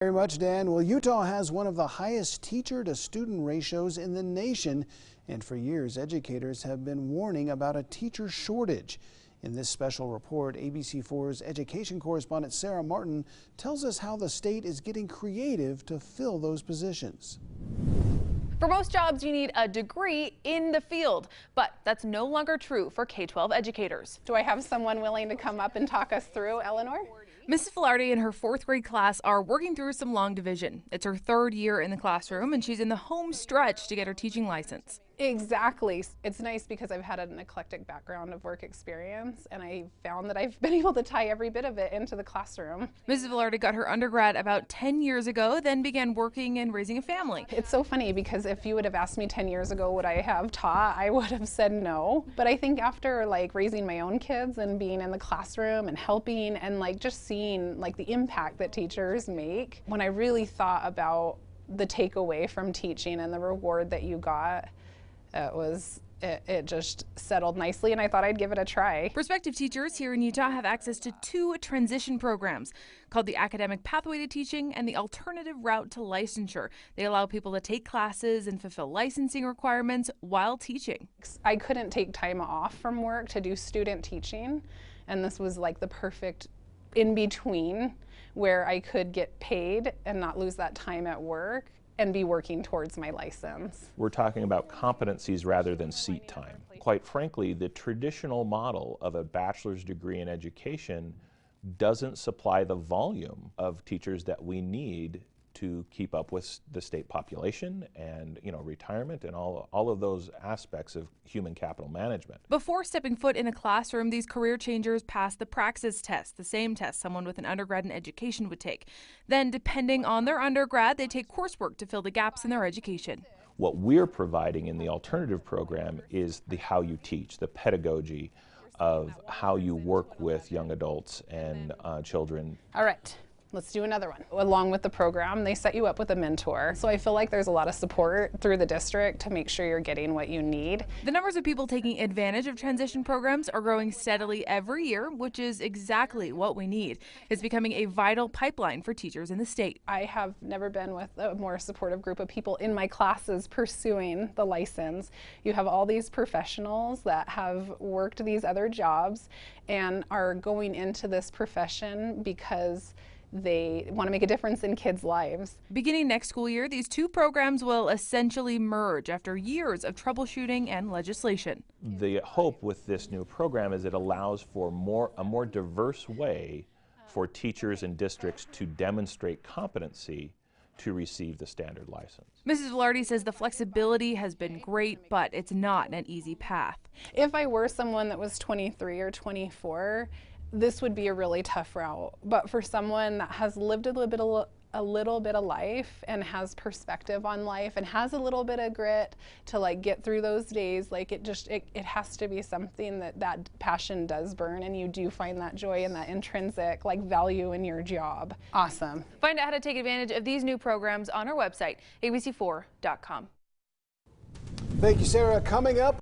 Very much, Dan. Well, Utah has one of the highest teacher-to-student ratios in the nation, and for years, educators have been warning about a teacher shortage. In this special report, ABC4's education correspondent Sarah Martin tells us how the state is getting creative to fill those positions. For most jobs, you need a degree in the field, but that's no longer true for K-12 educators. Do I have someone willing to come up and talk us through, Eleanor? Mrs. Filardi and her fourth grade class are working through some long division. It's her third year in the classroom, and she's in the home stretch to get her teaching license. Exactly. It's nice because I've had an eclectic background of work experience, and I found that I've been able to tie every bit of it into the classroom. Mrs. Filardi got her undergrad about 10 years ago, then began working and raising a family. It's so funny because if you would have asked me 10 years ago would I have taught, I would have said no. But I think after raising my own kids and being in the classroom and helping and just seeing the impact that teachers make, when I really thought about the takeaway from teaching and the reward that you got, it just settled nicely, and I thought I'd give it a try. Prospective teachers here in Utah have access to two transition programs called the Academic Pathway to Teaching and the Alternative Route to Licensure. They allow people to take classes and fulfill licensing requirements while teaching. I couldn't take time off from work to do student teaching, and this was the perfect in-between where I could get paid and not lose that time at work and be working towards my license. We're talking about competencies rather than seat time. Quite frankly, the traditional model of a bachelor's degree in education doesn't supply the volume of teachers that we need to keep up with the state population and retirement and all of those aspects of human capital management. Before stepping foot in a classroom, these career changers pass the Praxis test, the same test someone with an undergrad in education would take. Then, depending on their undergrad, they take coursework to fill the gaps in their education. What we're providing in the alternative program is the how you teach, the pedagogy of how you work with young adults and children. All right. Let's do another one. Along with the program, they set you up with a mentor. So I feel like there's a lot of support through the district to make sure you're getting what you need. The numbers of people taking advantage of transition programs are growing steadily every year, which is exactly what we need. It's becoming a vital pipeline for teachers in the state. I have never been with a more supportive group of people in my classes pursuing the license. You have all these professionals that have worked these other jobs and are going into this profession because they want to make a difference in kids' lives. Beginning next school year, these two programs will essentially merge after years of troubleshooting and legislation. The hope with this new program is it allows for a more diverse way for teachers and districts to demonstrate competency to receive the standard license. Mrs. Filardi says the flexibility has been great, but it's not an easy path. If I were someone that was 23 or 24, this would be a really tough route. But for someone that has lived a little bit of life and has perspective on life and has a little bit of grit to get through those days, it has to be something that passion does burn and you do find that joy and that intrinsic value in your job. Awesome. Find out how to take advantage of these new programs on our website, abc4.com. Thank you, Sarah. Coming up.